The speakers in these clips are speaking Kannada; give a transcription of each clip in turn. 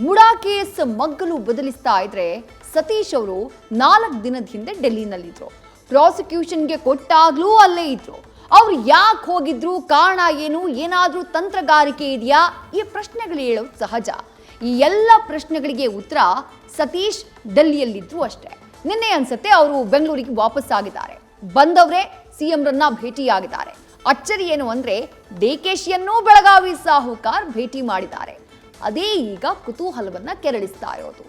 ಮುಡಾ ಕೇಸ್ ಮಗ್ಗಲು ಬದಲಿಸ್ತಾ ಇದ್ರೆ ಸತೀಶ್ ಅವರು 4 ದಿನದ ಹಿಂದೆ ಡೆಲ್ಲಿನಲ್ಲಿದ್ರು. ಪ್ರಾಸಿಕ್ಯೂಷನ್ಗೆ ಕೊಟ್ಟಾಗ್ಲೂ ಅಲ್ಲೇ ಇದ್ರು. ಅವ್ರು ಯಾಕೆ ಹೋಗಿದ್ರು, ಕಾರಣ ಏನು, ಏನಾದ್ರೂ ತಂತ್ರಗಾರಿಕೆ ಇದೆಯಾ, ಈ ಪ್ರಶ್ನೆಗಳು ಹೇಳೋದು ಸಹಜ. ಈ ಎಲ್ಲ ಪ್ರಶ್ನೆಗಳಿಗೆ ಉತ್ತರ ಸತೀಶ್ ಡೆಲ್ಲಿಯಲ್ಲಿದ್ರು ಅಷ್ಟೇ. ನಿನ್ನೆ ಅನ್ಸತ್ತೆ ಅವರು ಬೆಂಗಳೂರಿಗೆ ವಾಪಸ್ ಆಗಿದ್ದಾರೆ. ಬಂದವರೇ ಸಿಎಂರನ್ನ ಭೇಟಿಯಾಗಿದ್ದಾರೆ. ಅಚ್ಚರಿ ಏನು ಅಂದ್ರೆ ಡಿಕೆಶಿಯನ್ನೂ ಬೆಳಗಾವಿ ಸಾಹುಕಾರ್ ಭೇಟಿ ಮಾಡಿದ್ದಾರೆ. ಅದೇ ಈಗ ಕುತೂಹಲವನ್ನ ಕೆರಳಿಸ್ತಾ ಇರೋದು.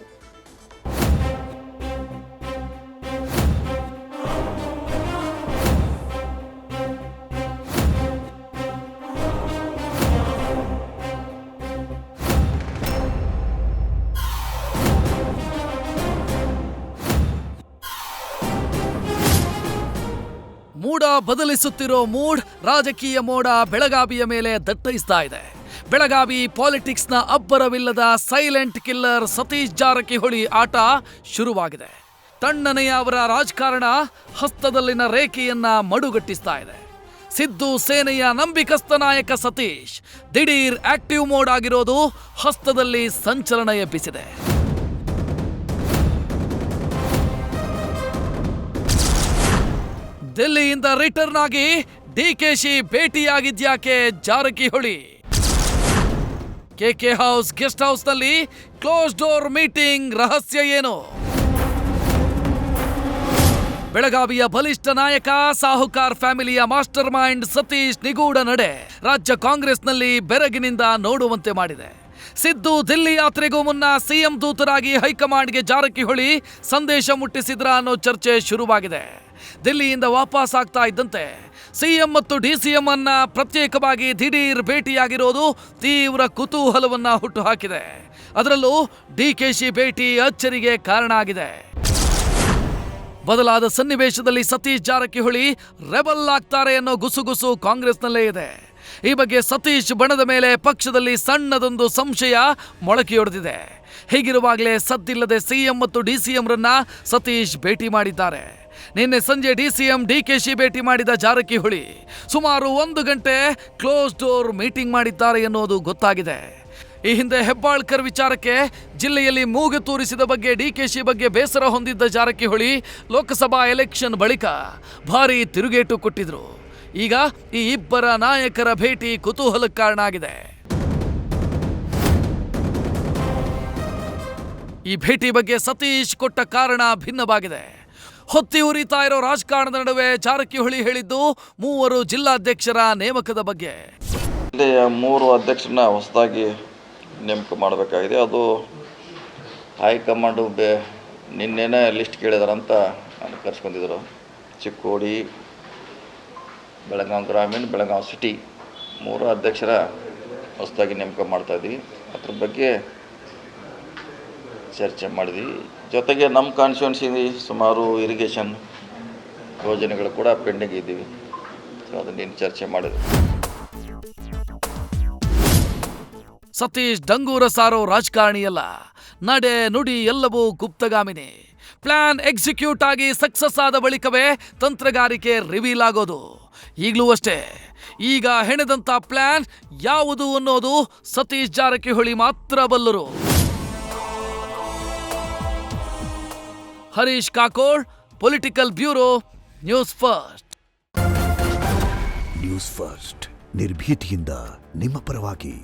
ಮೂಡ ಬದಲಿಸುತ್ತಿರೋ ಮೂಡ್ ರಾಜಕೀಯ ಮೋಡ ಬೆಳಗಾವಿಯ ಮೇಲೆ ದಟ್ಟೈಸ್ತಾ ಇದೆ. ಬೆಳಗಾವಿ ಪಾಲಿಟಿಕ್ಸ್ನ ಅಬ್ಬರವಿಲ್ಲದ ಸೈಲೆಂಟ್ ಕಿಲ್ಲರ್ ಸತೀಶ್ ಜಾರಕಿಹೊಳಿ ಆಟ ಶುರುವಾಗಿದೆ. ತಣ್ಣನೆಯ ಅವರ ರಾಜಕಾರಣ ಹಸ್ತದಲ್ಲಿನ ರೇಖೆಯನ್ನ ಮಡುಗಟ್ಟಿಸ್ತಾ ಇದೆ. ಸಿದ್ದು ಸೇನೆಯ ನಂಬಿಕಸ್ಥ ನಾಯಕ ಸತೀಶ್ ದಿಢೀರ್ ಆಕ್ಟಿವ್ ಮೋಡ್ ಆಗಿರೋದು ಹಸ್ತದಲ್ಲಿ ಸಂಚಲನ ಎಬ್ಬಿಸಿದೆ. ದಿಲ್ಲಿಯಿಂದ ರಿಟರ್ನ್ ಆಗಿ ಡಿಕೆಶಿ ಭೇಟಿಯಾಗಿದ್ಯಾಕೆ Jarkiholi? KK house guest house ನಲ್ಲಿ ಕ್ಲೋಸ್ ಡೋರ್ ಮೀಟಿಂಗ್, ರಹಸ್ಯ ಏನು? ಬೆಳಗಾವಿಯ ಬಲಿಷ್ಠ ನಾಯಕ ಸಾಹುಕಾರ್ ಫ್ಯಾಮಿಲಿಯ ಮಾಸ್ಟರ್ ಮೈಂಡ್ ಸತೀಶ್ ನಿಗೂಢ ನಡೆ ರಾಜ್ಯ ಕಾಂಗ್ರೆಸ್ನಲ್ಲಿ ಬೆರಗಿನಿಂದ ನೋಡುವಂತೆ ಮಾಡಿದೆ. ಸಿದ್ದು ದಿಲ್ಲಿ ಯಾತ್ರೆಗೂ ಮುನ್ನ ಸಿಎಂ ದೂತರಾಗಿ ಹೈಕಮಾಂಡ್ಗೆ ಜಾರಕಿಹೊಳಿ ಸಂದೇಶ ಮುಟ್ಟಿಸಿದ್ರ ಅನ್ನೋ ಚರ್ಚೆ ಶುರುವಾಗಿದೆ. ದಿಲ್ಲಿಯಿಂದ ವಾಪಸ್ ಆಗ್ತಾ ಇದ್ದಂತೆ ಸಿಎಂ ಮತ್ತು ಡಿಸಿಎಂ ಅನ್ನ ಪ್ರತ್ಯೇಕವಾಗಿ ದಿಢೀರ್ ಭೇಟಿಯಾಗಿರೋದು ತೀವ್ರ ಕುತೂಹಲವನ್ನ ಹುಟ್ಟುಹಾಕಿದೆ. ಅದರಲ್ಲೂ ಡಿಕೆಶಿ ಭೇಟಿ ಅಚ್ಚರಿಗೆ ಕಾರಣ ಆಗಿದೆ. ಬದಲಾದ ಸನ್ನಿವೇಶದಲ್ಲಿ ಸತೀಶ್ ಜಾರಕಿಹೊಳಿ ರೆಬಲ್ ಆಗ್ತಾರೆ ಅನ್ನೋ ಗುಸುಗುಸು ಕಾಂಗ್ರೆಸ್ನಲ್ಲೇ ಇದೆ. ಈ ಬಗ್ಗೆ ಸತೀಶ್ ಬಣದ ಮೇಲೆ ಪಕ್ಷದಲ್ಲಿ ಸಣ್ಣದೊಂದು ಸಂಶಯ ಮೊಳಕೆಯೊಡೆದಿದೆ. ಹೀಗಿರುವಾಗಲೇ ಸದ್ದಿಲ್ಲದೆ ಸಿಎಂ ಮತ್ತು ಡಿಸಿಎಂರನ್ನ ಸತೀಶ್ ಭೇಟಿ ಮಾಡಿದ್ದಾರೆ. ನಿನ್ನೆ ಸಂಜೆ ಡಿಸಿಎಂ ಡಿಕೆಶಿ ಭೇಟಿ ಮಾಡಿದ ಜಾರಕಿಹೊಳಿ ಸುಮಾರು 1 ಗಂಟೆ ಕ್ಲೋಸ್ ಡೋರ್ ಮೀಟಿಂಗ್ ಮಾಡಿದ್ದಾರೆ ಎನ್ನುವುದು ಗೊತ್ತಾಗಿದೆ. ಈ ಹಿಂದೆ ಹೆಬ್ಬಾಳ್ಕರ್ ವಿಚಾರಕ್ಕೆ ಜಿಲ್ಲೆಯಲ್ಲಿ ಮೂಗು ತೂರಿಸಿದ ಬಗ್ಗೆ ಡಿಕೆಶಿ ಬಗ್ಗೆ ಬೇಸರ ಹೊಂದಿದ್ದ ಜಾರಕಿಹೊಳಿ ಲೋಕಸಭಾ ಎಲೆಕ್ಷನ್ ಬಳಿಕ ಭಾರೀ ತಿರುಗೇಟು ಕೊಟ್ಟಿದ್ರು. ಈಗ ಈ ಇಬ್ಬರ ನಾಯಕರ ಭೇಟಿ ಕುತೂಹಲಕ್ಕೆ ಕಾರಣ ಆಗಿದೆ. ಈ ಭೇಟಿ ಬಗ್ಗೆ ಸತೀಶ್ ಕೊಟ್ಟ ಕಾರಣ ಭಿನ್ನವಾಗಿದೆ. ಹೊತ್ತಿ ಉರಿತಾ ಇರೋ ರಾಜಕಾರಣದ ನಡುವೆ ಜಾರಕಿಹೊಳಿ ಹೇಳಿದ್ದು 3 ಜಿಲ್ಲಾಧ್ಯಕ್ಷರ ನೇಮಕದ ಬಗ್ಗೆ. ಜಿಲ್ಲೆಯ 3 ಅಧ್ಯಕ್ಷರನ್ನ ಹೊಸದಾಗಿ ನೇಮಕ ಮಾಡಬೇಕಾಗಿದೆ. ಅದು ಹೈಕಮಾಂಡು ನಿನ್ನೆನೇ ಲಿಸ್ಟ್ ಕೇಳಿದಾರಂತ ನಾನು ಕರ್ಸ್ಕೊಂಡಿದ್ರು. ಚಿಕ್ಕೋಡಿ, ಬೆಳಗಾವಿ ಗ್ರಾಮೀಣ, ಬೆಳಗಾವಿ ಸಿಟಿ 3 ಅಧ್ಯಕ್ಷರ ಹೊಸದಾಗಿ ನೇಮಕ ಮಾಡ್ತಾಯಿದ್ವಿ. ಅದ್ರ ಬಗ್ಗೆ ಚರ್ಚೆ ಮಾಡಿದ್ವಿ. ಜೊತೆಗೆ ನಮ್ಮ ಕಾನ್ಸ್ಟಿಟ್ಯೂನ್ಸಿ ಸುಮಾರು ಇರಿಗೇಷನ್ ಯೋಜನೆಗಳು ಕೂಡ ಪೆಂಡಿಂಗ್ ಇದ್ದೀವಿ. ಅದನ್ನೇನು ಚರ್ಚೆ ಮಾಡಿದ್ವಿ. ಸತೀಶ್ ಡಂಗೂರ ಸಾರೋ ರಾಜಕಾರಣಿಯಲ್ಲ. ನಡೆ ನುಡಿ ಎಲ್ಲವೂ ಗುಪ್ತಗಾಮಿನಿ. ಪ್ಲಾನ್ ಎಕ್ಸಿಕ್ಯೂಟ್ ಆಗಿ ಸಕ್ಸಸ್ ಆದ ಬಳಿಕವೇ ತಂತ್ರಗಾರಿಕೆ ರಿವೀಲ್ ಆಗೋದು. ಈಗಲೂ ಅಷ್ಟೇ. ಈಗ ಹೆಣೆದಂತ ಪ್ಲಾನ್ ಯಾವುದು ಅನ್ನೋದು ಸತೀಶ್ ಜಾರಕಿಹೊಳಿ ಮಾತ್ರ ಬಲ್ಲರು. Harish Kakod, political bureau, news first. News first ನಿರ್ಭೀತಿಯಿಂದ ನಿಮ್ಮ ಪರವಾಗಿ.